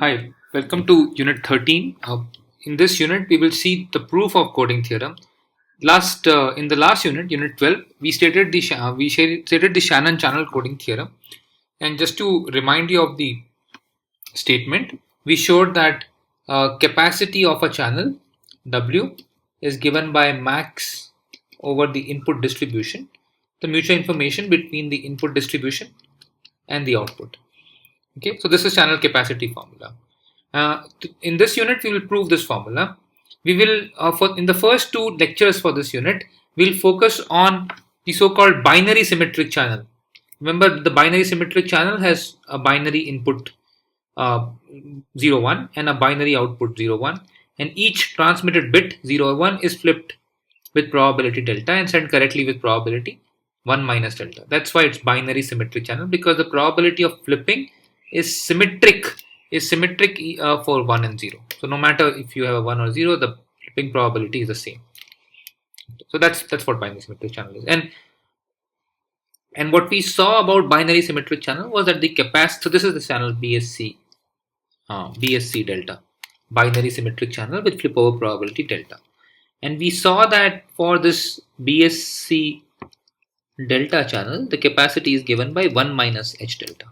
Hi, welcome to Unit 13. In this unit, we will see the proof of coding theorem. In the last unit, Unit 12, we stated stated the Shannon channel coding theorem. And just to remind you of the statement, we showed that capacity of a channel W is given by max over the input distribution, the mutual information between the input distribution and the output. Okay, so this is channel capacity formula. In this unit, we will prove this formula. We will, in the first two lectures for this unit, we'll focus on the so-called binary symmetric channel. Remember, the binary symmetric channel has a binary input 0, 1 and a binary output 0, 1, and each transmitted bit 0 or 1 is flipped with probability delta and sent correctly with probability 1 minus delta. That's why it's binary symmetric channel, because the probability of flipping is symmetric for 1 and 0. So no matter if you have a 1 or 0, the flipping probability is the same. So that's what binary symmetric channel is. And what we saw about binary symmetric channel was that the capacity, so this is the channel BSC delta, binary symmetric channel with flip over probability delta. And we saw that for this BSC delta channel, the capacity is given by 1 minus H delta.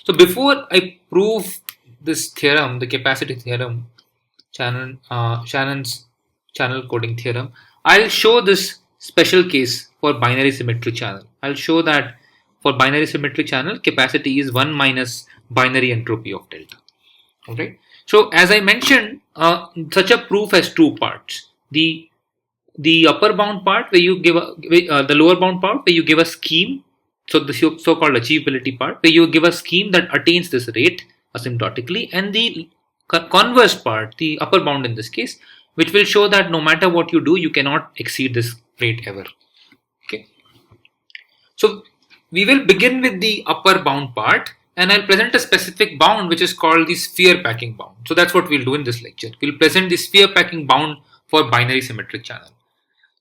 So before I prove this theorem, the capacity theorem, Shannon's channel coding theorem, I'll show this special case for binary symmetric channel. I'll show that for binary symmetric channel, capacity is 1 minus binary entropy of delta. Okay. So as I mentioned, such a proof has two parts. The upper bound part where you give the lower bound part where you give a scheme. So the so-called achievability part where you give a scheme that attains this rate asymptotically, and the converse part, the upper bound in this case, which will show that no matter what you do, you cannot exceed this rate ever. Okay. So we will begin with the upper bound part, and I'll present a specific bound which is called the sphere packing bound. So that's what we'll do in this lecture. We'll present the sphere packing bound for binary symmetric channel.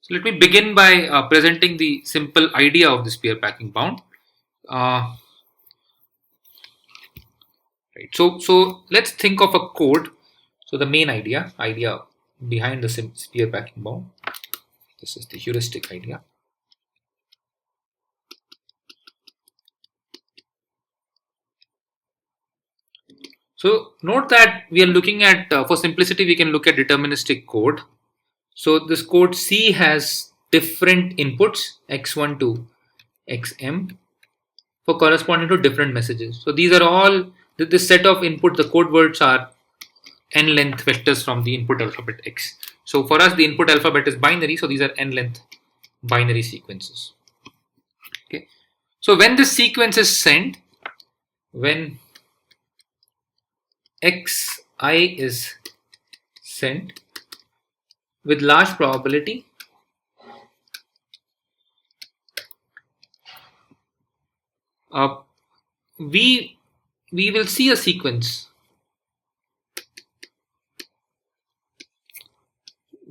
So let me begin by presenting the simple idea of the sphere packing bound. Right. So let's think of a code. So the main idea behind the sphere packing bound. This is the heuristic idea. So note that we are looking at, for simplicity, we can look at deterministic code. So this code C has different inputs x1 to xm for corresponding to different messages. So these are all, this set of input, the code words are n length vectors from the input alphabet x. So for us, the input alphabet is binary, so these are n length binary sequences. Okay. So when this sequence is sent, when xi is sent with large probability, we will see a sequence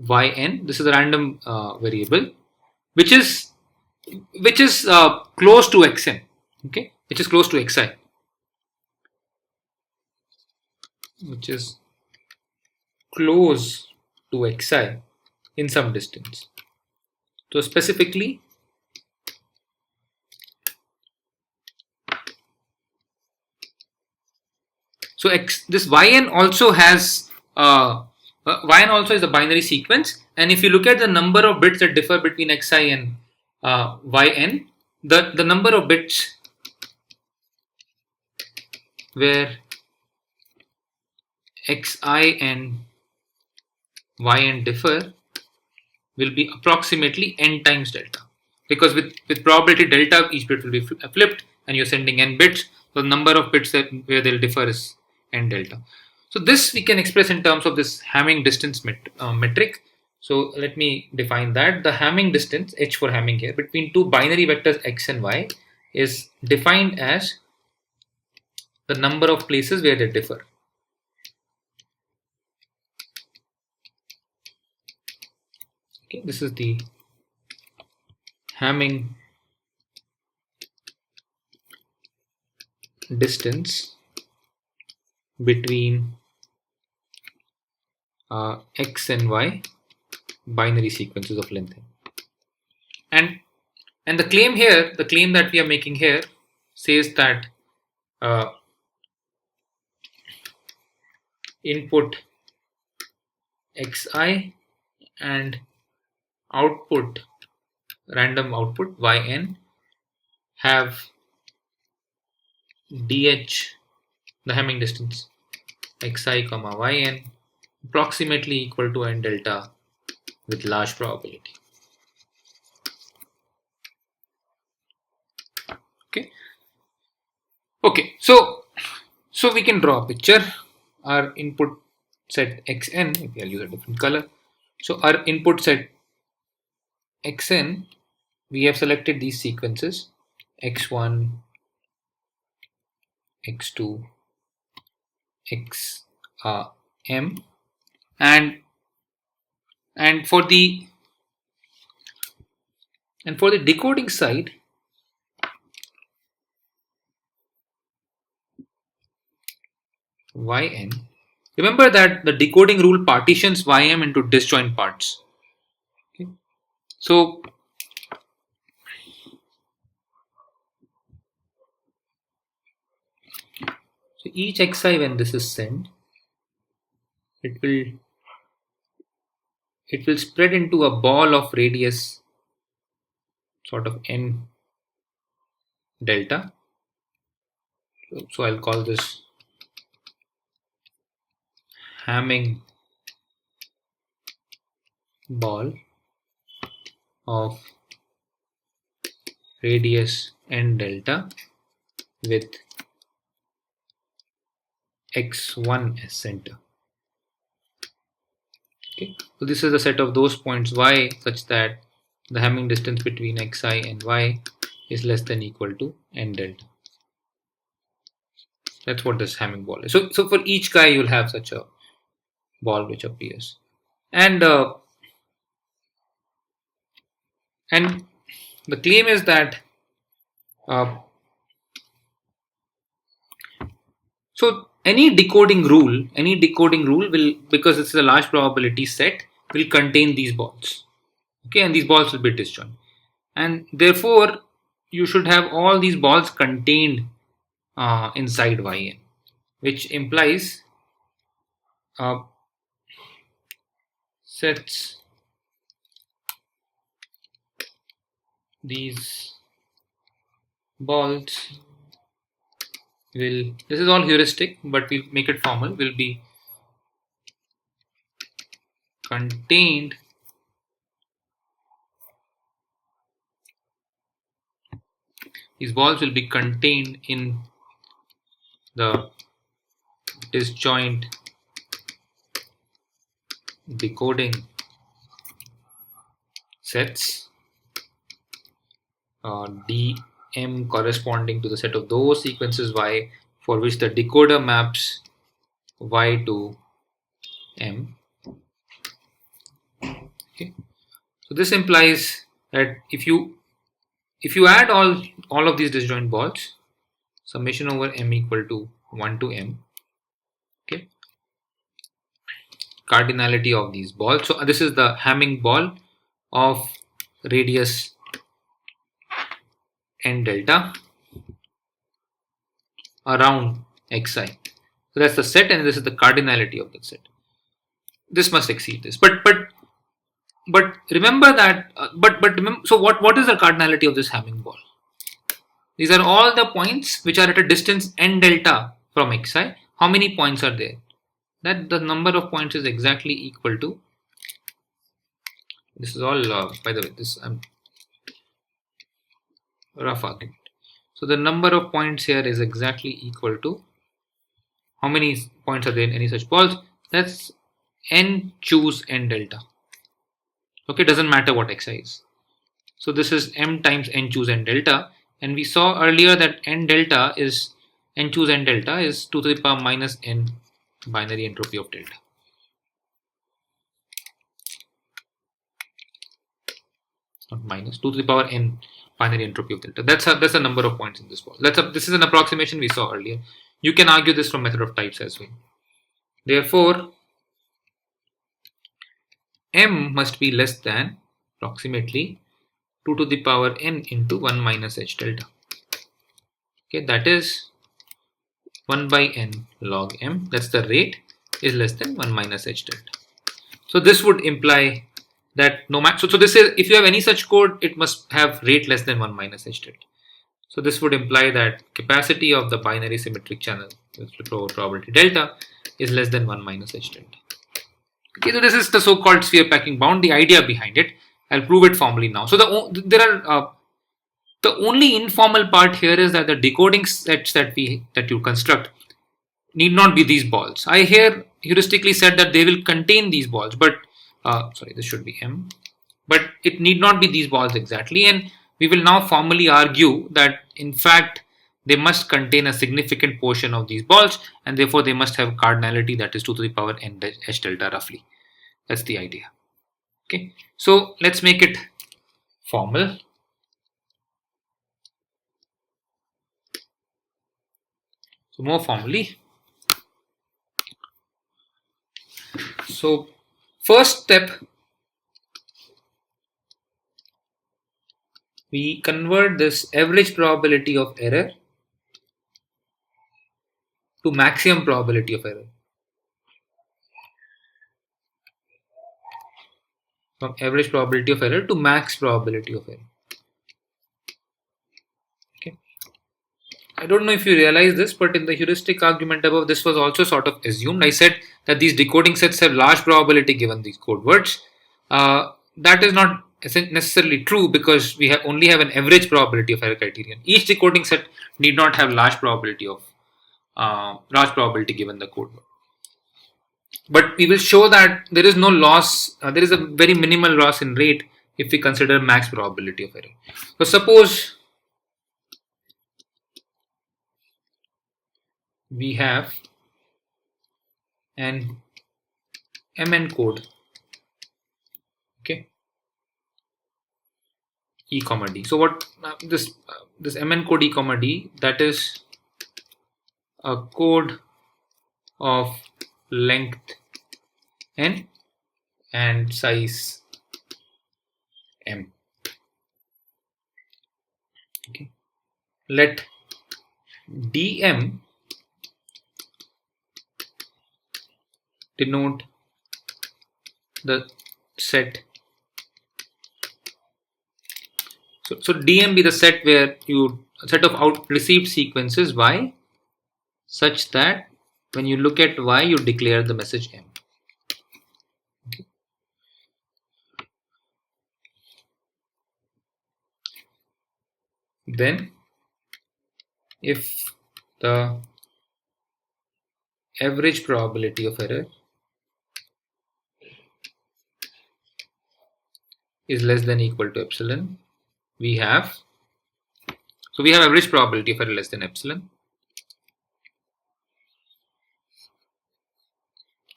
yn. This is a random variable which is close to xm. Okay, which is close to xi, which is close to xi in some distance. So specifically, so this yn also has yn also is a binary sequence, and if you look at the number of bits that differ between xi and yn, the number of bits where xi and yn differ will be approximately n times delta, because with probability delta each bit will be flipped and you're sending n bits, so the number of bits where they'll differ is n delta. So this we can express in terms of this Hamming distance metric. So let me define that. The Hamming distance, h for Hamming here, between two binary vectors x and y is defined as the number of places where they differ. Okay, this is the Hamming distance between x and y binary sequences of length n. And the claim here, the claim that we are making here, says that input xi and output, random output yn, have dh, the Hamming distance, xi comma yn approximately equal to n delta with large probability. Okay, so we can draw a picture. Our input set xn, if I'll use a different color. So our input set xn, we have selected these sequences x1, x2, xm, and for the decoding side, yn. Remember that the decoding rule partitions ym into disjoint parts. Okay. So each xi, when this is sent, it will spread into a ball of radius sort of n delta. So I'll call this Hamming ball of radius n delta with x1 as center. Okay, so this is the set of those points y such that the Hamming distance between xi and y is less than equal to n delta. That's what this Hamming ball is. So for each guy you'll have such a ball which appears, and the claim is that so any decoding rule will, because it's a large probability set, will contain these balls. Okay, and these balls will be disjoint, and therefore you should have all these balls contained inside yn, which implies sets these balls will, this is all heuristic but we'll make it formal, will be contained these balls will be contained in the disjoint decoding sets, dm corresponding to the set of those sequences y for which the decoder maps y to m. Okay, so this implies that if you add all of these disjoint balls, summation over m equal to 1 to m, okay, cardinality of these balls. So this is the Hamming ball of radius n delta around xi. So that's the set, and this is the cardinality of the set. This must exceed this, but remember that. So what is the cardinality of this Hamming ball? These are all the points which are at a distance n delta from xi. How many points are there? That the number of points is exactly equal to. This is all, by the way, this rough argument. So the number of points here is exactly equal to, how many points are there in any such balls? That's n choose n delta. Okay, doesn't matter what xi is. So this is m times n choose n delta, and we saw earlier that n delta is, n choose n delta is 2 to the power minus n binary entropy of delta. Not minus, 2 to the power n binary entropy of delta. That's a number of points in this ball. This is an approximation we saw earlier. You can argue this from method of types as well. Therefore, m must be less than approximately 2 to the power n into 1 minus h delta. Okay, that is 1 by n log m, that's the rate, is less than 1 minus h delta. So this would imply that no matter, so this is, if you have any such code, it must have rate less than 1 minus h delta. So this would imply that capacity of the binary symmetric channel with probability delta is less than 1 minus h delta. Okay, so this is the so-called sphere packing bound, the idea behind it. I'll prove it formally now. So the only informal part here is that the decoding sets that you construct need not be these balls. I here heuristically said that they will contain these balls, but sorry, this should be m, but it need not be these balls exactly, and we will now formally argue that in fact they must contain a significant portion of these balls, and therefore they must have cardinality, that is 2 to the power n h delta roughly. That's the idea. Okay, so let's make it formal. So more formally, so first step, we convert this average probability of error to maximum probability of error. From average probability of error to max probability of error. Okay. I don't know if you realize this, but in the heuristic argument above, this was also sort of assumed. I said that these decoding sets have large probability given these code words. That is not necessarily true, because we only have an average probability of error criterion. Each decoding set need not have large probability given the code word. But we will show that there is no loss, there is a very minimal loss in rate if we consider max probability of error. So suppose we have an mn code, okay, e comma d. So what this mn code e comma d, that is a code of length n and size m. Okay. Let dm denote the set. So dm be the set where you set of received sequences y, such that when you look at y, you declare the message m. Okay. Then, if the average probability of error is less than equal to epsilon, we have average probability of error less than epsilon.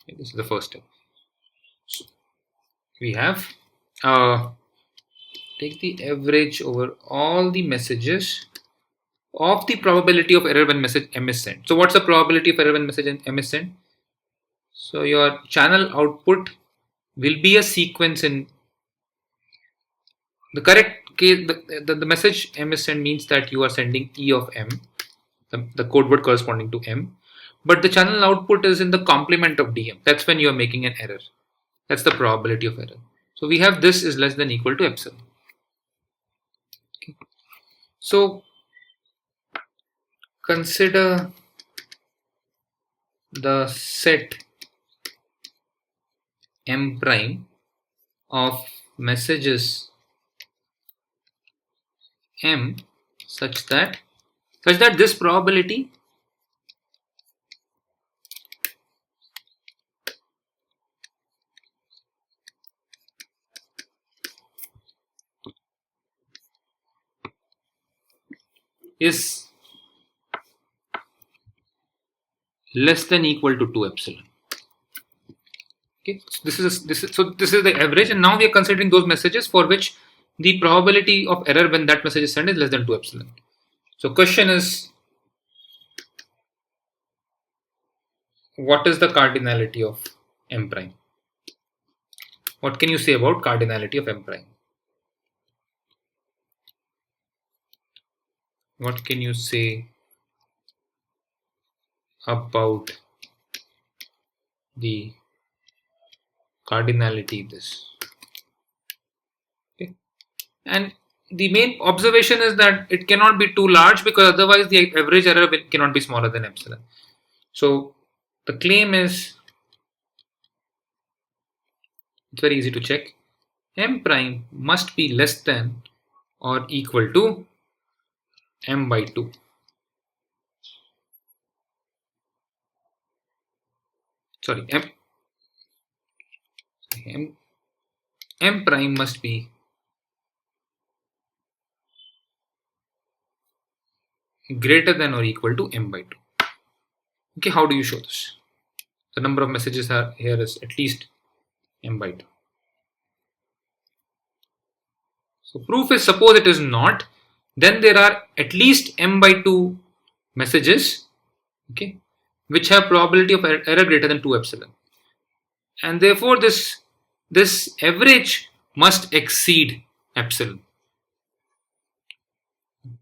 Okay, this is the first step. So we have take the average over all the messages of the probability of error when message m is sent. So what's the probability of error when message m is sent? So your channel output will be a sequence in the correct case. The message m is sent means that you are sending e of m, the code word corresponding to m, but the channel output is in the complement of dm. That's when you are making an error. That's the probability of error. So we have this is less than equal to epsilon. Okay. So consider the set m prime of messages m such that this probability is less than equal to 2 epsilon. Okay, so this is the average, and now we are considering those messages for which the probability of error when that message is sent is less than 2 epsilon. So question is, what is the cardinality of M prime? What can you say about cardinality of M prime? What can you say about the cardinality this? Okay. And the main observation is that it cannot be too large, because otherwise the average error cannot be smaller than epsilon. So the claim is, it's very easy to check. M prime must be less than or equal to M by 2. Sorry, M prime must be greater than or equal to M by 2. Okay, how do you show this? The number of messages here is at least M by 2. So proof is, suppose it is not, then there are at least M by 2 messages, okay, which have probability of error greater than 2 epsilon. And therefore this average must exceed epsilon.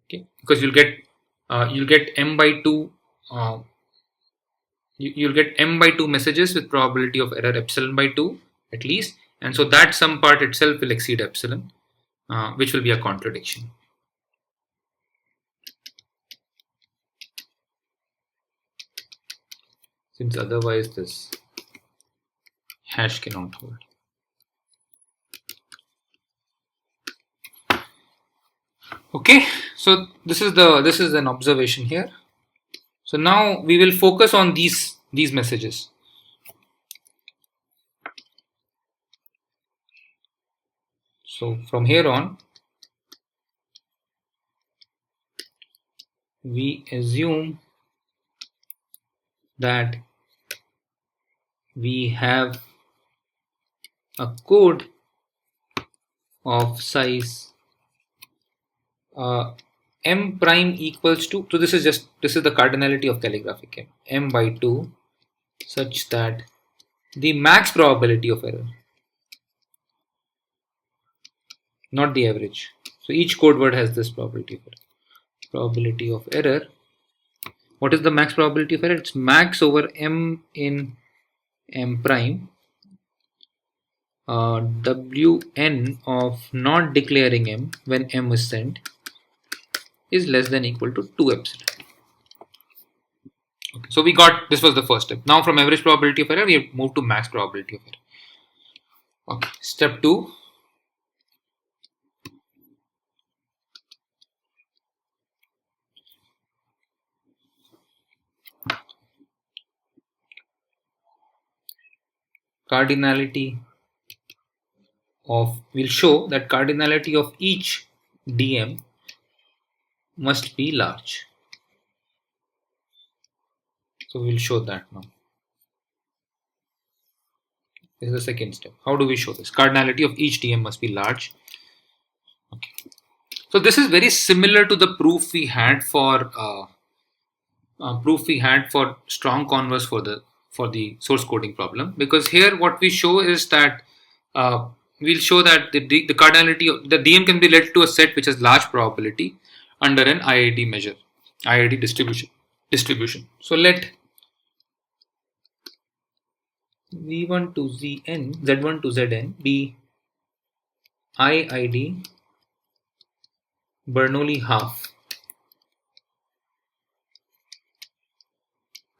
Okay, because you'll get M by 2 you'll get M by 2 messages with probability of error epsilon by 2 at least, and so that sum part itself will exceed epsilon, which will be a contradiction. Since otherwise this hash cannot hold. Okay, so this is an observation here. So now we will focus on these messages. So from here on, we assume that we have a code of size M prime equals to, so this is the cardinality of calligraphic M by 2, such that the max probability of error, not the average. So each code word has this probability of error. Probability of error. What is the max probability of error? It's max over M in M prime, Wn of not declaring M when M is sent is less than equal to 2 epsilon. Okay, so we got, this was the first step. Now from average probability of error, we have moved to max probability of error. Okay, step 2. Cardinality of, we'll show that cardinality of each DM must be large. So we'll show that now. This is the second step. How do we show this? Cardinality of each DM must be large. Okay. So this is very similar to the proof we had for strong converse for the source coding problem, because here what we show is that we'll show that the cardinality of the DM can be led to a set which has large probability under an IID measure, IID distribution. So let V1 to Zn, Z1 to Zn be IID Bernoulli half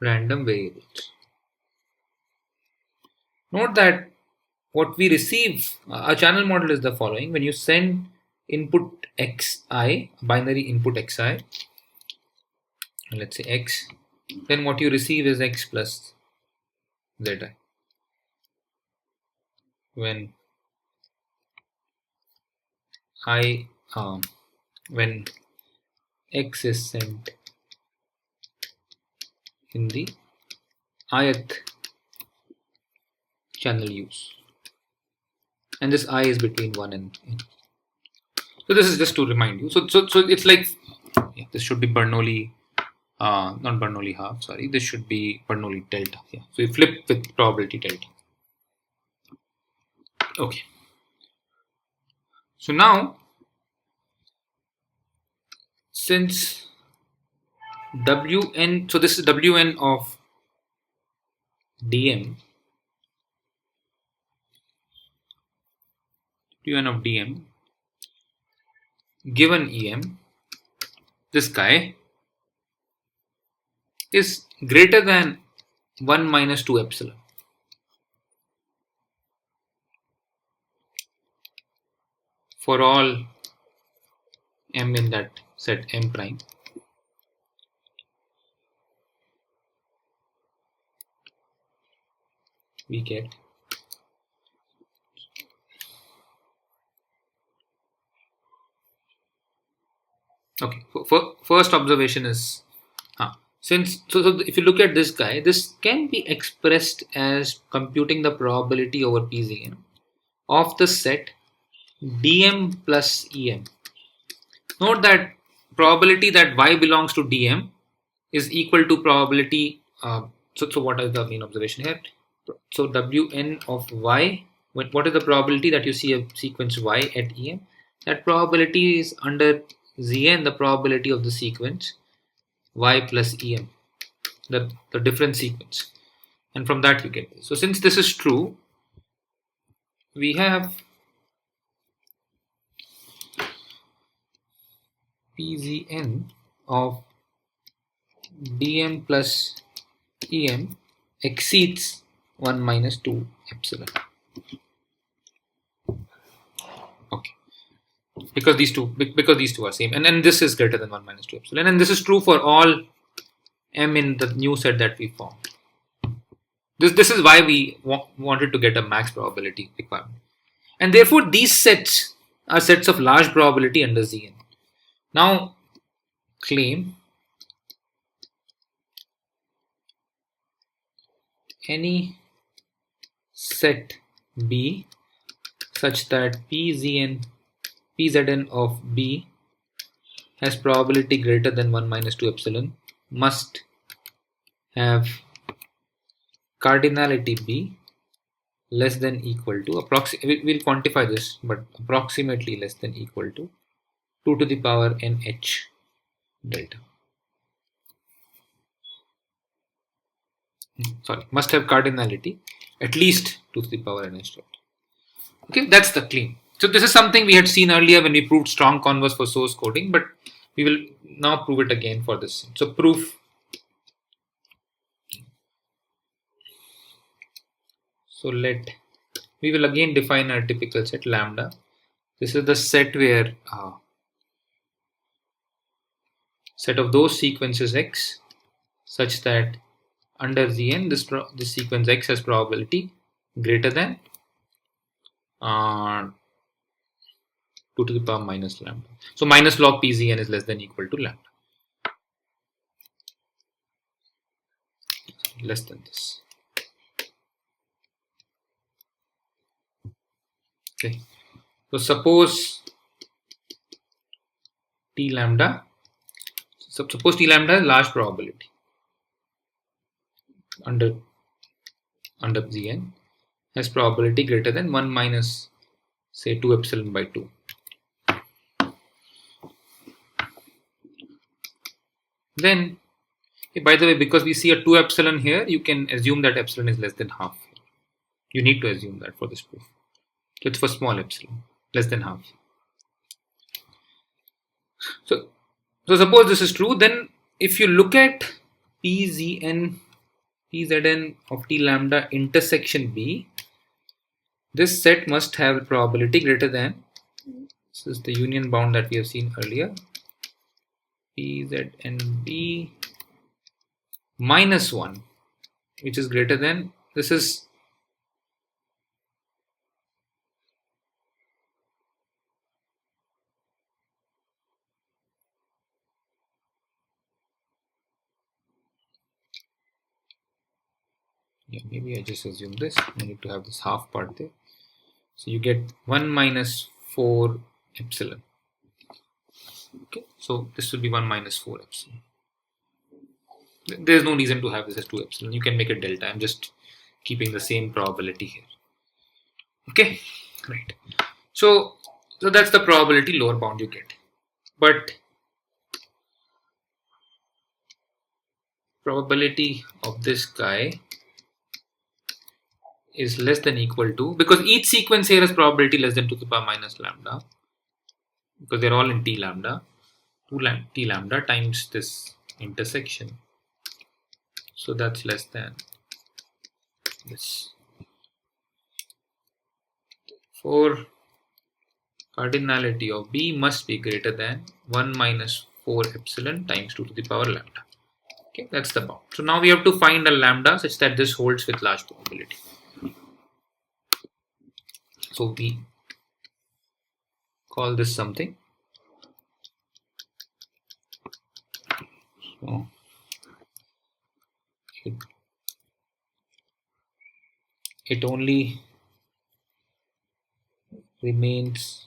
random variables. Note that what we receive, our channel model is the following. When you send input xi, binary input xi, let's say x, then what you receive is x plus zi. When when x is sent in the ith channel use, and this I is between 1 and n. So this is just to remind you. So it's like, yeah, this should be Bernoulli not Bernoulli half, sorry, this should be Bernoulli delta. Yeah. So we flip with probability delta. Okay. So now, since Wn, so this is Wn of dm, Wn of dm, given em, this guy is greater than 1 minus 2 epsilon. For all m in that set m prime, we get okay. First observation is since so if you look at this guy, this can be expressed as computing the probability over Pzn of the set dm plus em. Note that probability that y belongs to dm is equal to probability. So what is the main observation here? So Wn of y, what is the probability that you see a sequence y at em? That probability is under Zn, the probability of the sequence y plus em, the different sequence. And from that you get this. So since this is true, we have Pzn of dm plus em exceeds 1 minus 2 epsilon. Okay. Because these two are same, and then this is greater than 1 minus 2 epsilon, and this is true for all m in the new set that we formed. This is why we wanted to get a max probability requirement, and therefore these sets are sets of large probability under Zn. Now claim any set B such that Pzn of B has probability greater than 1 minus 2 epsilon must have cardinality B less than equal to we'll quantify this, but approximately less than equal to 2 to the power nh delta. Sorry, must have cardinality at least 2 to the power nh delta. Okay, that's the claim. So this is something we had seen earlier when we proved strong converse for source coding, but we will now prove it again for this. So proof. So we will again define our typical set lambda. This is the set where set of those sequences x such that under Zn this sequence x has probability greater than 2 to the power minus lambda. So minus log Pzn is less than equal to lambda. Less than this. Okay. So suppose T lambda. Suppose T lambda has large probability under Zn has probability greater than 1 minus say 2 epsilon by 2. Then, by the way, because we see a 2 epsilon here, you can assume that epsilon is less than half. You need to assume that for this proof. So it's for small epsilon, less than half. So suppose this is true, then if you look at Pzn of T lambda intersection B, this set must have probability greater than, this is the union bound that we have seen earlier, Pznb minus 1, which is greater than, this is maybe I just assume this. I need to have this half part there. So you get 1 minus 4 epsilon. Okay, so this will be 1 minus 4 epsilon. There's no reason to have this as 2 epsilon. You can make it delta. I'm just keeping the same probability here. Okay, right. So that's the probability lower bound you get. But probability of this guy is less than equal to, because each sequence here has probability less than 2 to the power minus lambda, because they're all in t lambda, 2 t lambda times this intersection. So that's less than this. For cardinality of B must be greater than 1 minus 4 epsilon times 2 to the power lambda. Okay, that's the bound. So now we have to find a lambda such that this holds with large probability. So we call this something. So it only remains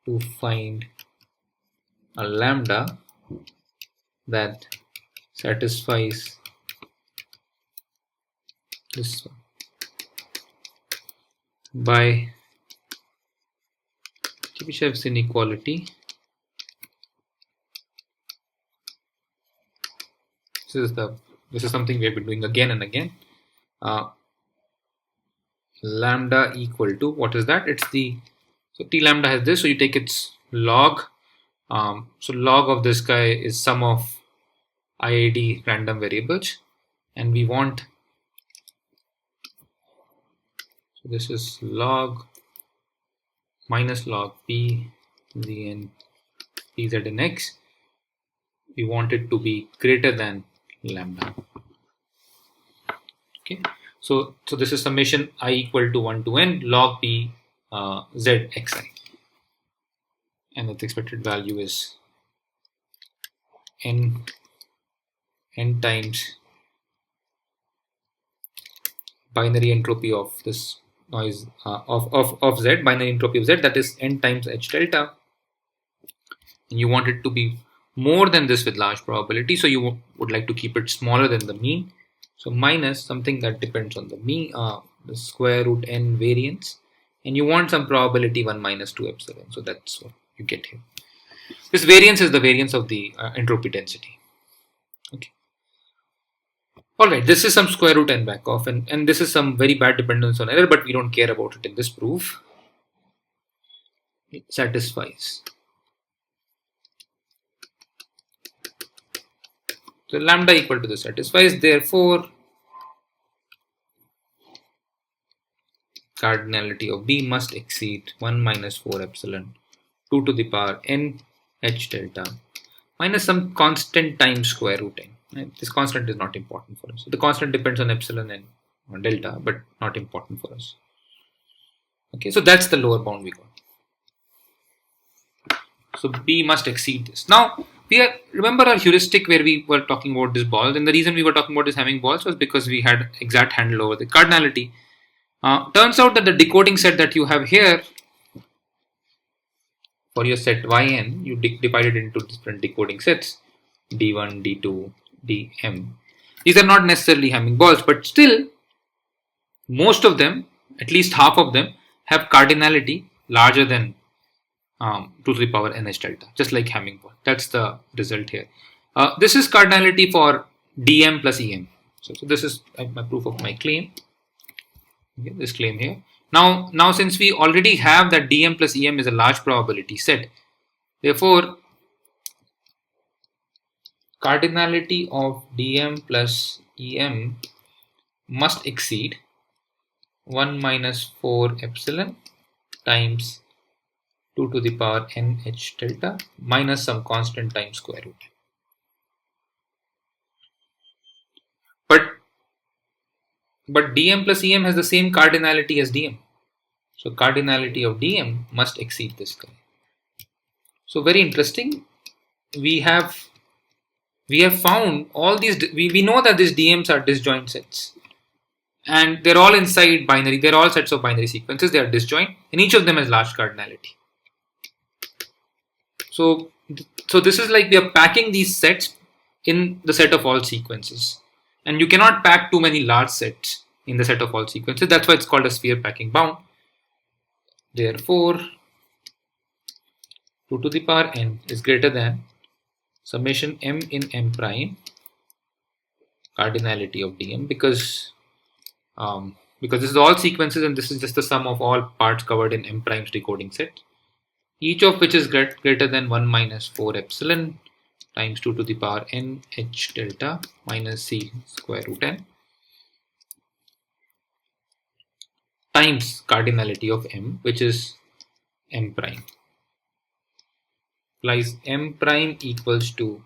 to find a lambda that satisfies this one by Chebyshev's inequality. This is something we have been doing again and again. Lambda equal to, what is that? It's the, so t lambda has this, so you take its log. So log of this guy is sum of IID random variables, and we want, so this is log minus log p z and p z in x. We want it to be greater than lambda. Okay, so this is summation I equal to 1 to n log p z xi, and its expected value is n times binary entropy of this noise of z, binary entropy of z, that is n times h delta, and you want it to be more than this with large probability, so you would like to keep it smaller than the mean. So minus something that depends on the mean, the square root n variance, and you want some probability 1 minus 2 epsilon. So that's what you get here. This variance is the variance of the entropy density. Okay. Alright, this is some square root n back off, and this is some very bad dependence on error, but we don't care about it in this proof. It satisfies. So lambda equal to this satisfies, therefore cardinality of B must exceed 1 minus 4 epsilon 2 to the power n h delta minus some constant times square root n. Right? This constant is not important for us. So the constant depends on epsilon and on delta, but not important for us. Okay, so that's the lower bound we got. So B must exceed this. Now, remember our heuristic where we were talking about this ball, and the reason we were talking about this having balls was because we had exact handle over the cardinality. Turns out that the decoding set that you have here for your set yn, you divide it into different decoding sets, d1, d2, dm. These are not necessarily Hamming balls, but still most of them, at least half of them, have cardinality larger than 2 to the power nh delta, just like Hamming ball. That's the result here. This is cardinality for dm plus em. So this is my proof of my claim. Okay, this claim here. Now since we already have that dm plus em is a large probability set, therefore cardinality of dm plus em must exceed 1 minus 4 epsilon times 2 to the power n h delta minus some constant times square root. But dm plus em has the same cardinality as dm. So cardinality of dm must exceed this guy. So very interesting. We have found all these. We know that these dm's are disjoint sets, and they're all inside binary. They're all sets of binary sequences. They are disjoint, and each of them has large cardinality. So this is like we are packing these sets in the set of all sequences. And you cannot pack too many large sets in the set of all sequences. That's why it's called a sphere packing bound. Therefore, 2 to the power n is greater than summation m in m prime cardinality of dm, because this is all sequences and this is just the sum of all parts covered in m prime's decoding set, each of which is greater than 1 minus 4 epsilon times 2 to the power n h delta minus c square root n times cardinality of m, which is m prime. Implies m prime equals to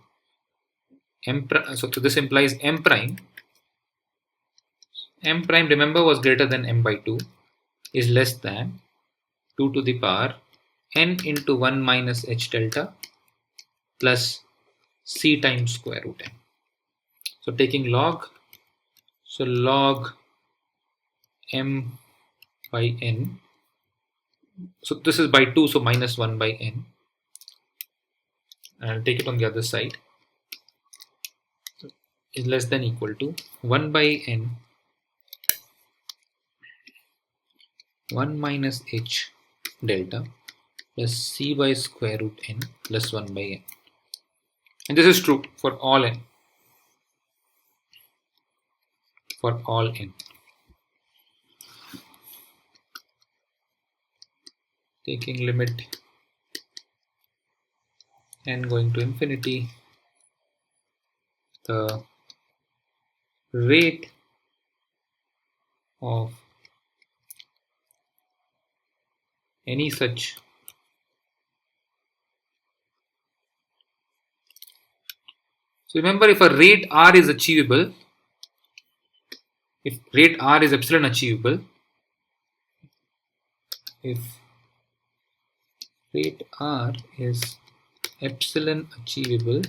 m prime. So this implies m prime, remember, was greater than m by 2, is less than 2 to the power n into 1 minus h delta plus c times square root n. So taking log, so log m by n, so this is by 2, so minus 1 by n, and I'll take it on the other side, is less than equal to 1 by n 1 minus h delta plus c by square root n plus 1 by n. And this is true for all n. For all n. Taking limit n going to infinity, the rate of any such so remember, if a rate r is achievable, if rate r is epsilon achievable, if rate r is epsilon achievable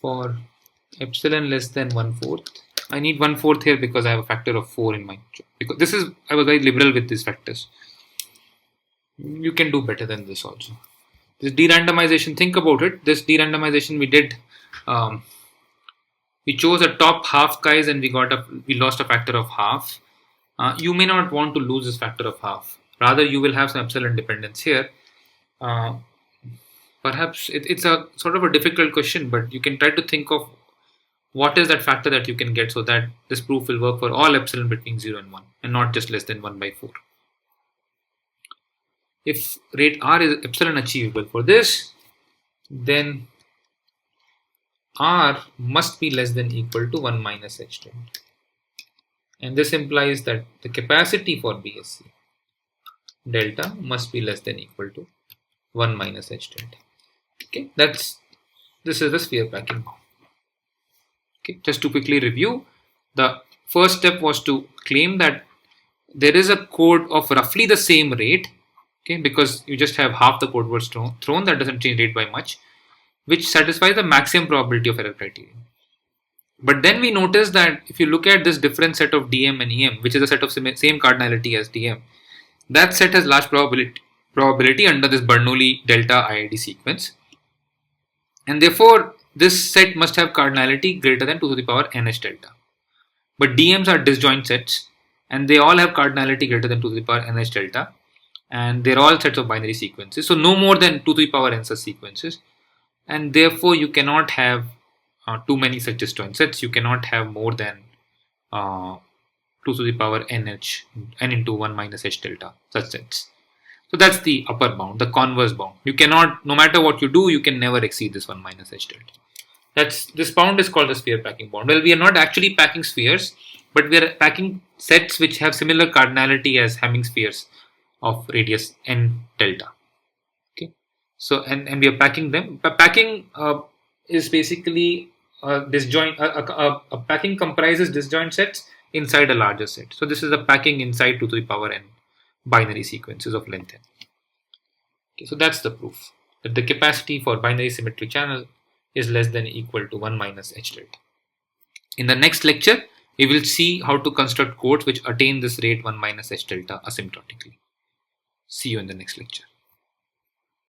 for epsilon less than 1/4. I need 1/4 here because I have a factor of 4 in my, because this is, I was very liberal with these factors. You can do better than this also. This de-randomization, think about it. This de-randomization we did, we chose a top half guys and we lost a factor of half. You may not want to lose this factor of half. Rather, you will have some epsilon dependence here. Perhaps it's a sort of a difficult question, but you can try to think of what is that factor that you can get so that this proof will work for all epsilon between 0 and 1 and not just less than 1 by 4. If rate r is epsilon achievable for this, then r must be less than equal to 1 minus h delta. And this implies that the capacity for BSC delta must be less than equal to 1 minus h delta. Okay, this is the sphere packing bound. Okay, just to quickly review, the first step was to claim that there is a code of roughly the same rate, okay, because you just have half the code words thrown, that doesn't change rate by much, which satisfies the maximum probability of error criterion. But then we notice that if you look at this different set of dm and em, which is a set of same cardinality as dm, that set has large probability under this Bernoulli delta IID sequence, and therefore this set must have cardinality greater than 2 to the power nh delta. But DMs are disjoint sets and they all have cardinality greater than 2 to the power nh delta, and they're all sets of binary sequences, so no more than 2 to the power n such sequences, and therefore you cannot have too many such disjoint sets. You cannot have more than 2 to the power n into 1 minus h delta such sets. So that's the upper bound, the converse bound. You cannot, no matter what you do, you can never exceed this 1 minus h delta. This bound is called the sphere packing bound. Well, we are not actually packing spheres, but we are packing sets which have similar cardinality as Hamming spheres of radius n delta. Okay, so and we are packing them. Packing is basically disjoint. A packing comprises disjoint sets inside a larger set. So this is a packing inside 2 to the power n binary sequences of length n. Okay, so that's the proof that the capacity for binary symmetric channel is less than or equal to 1 minus h delta. In the next lecture, we will see how to construct codes which attain this rate 1 minus h delta asymptotically. See you in the next lecture.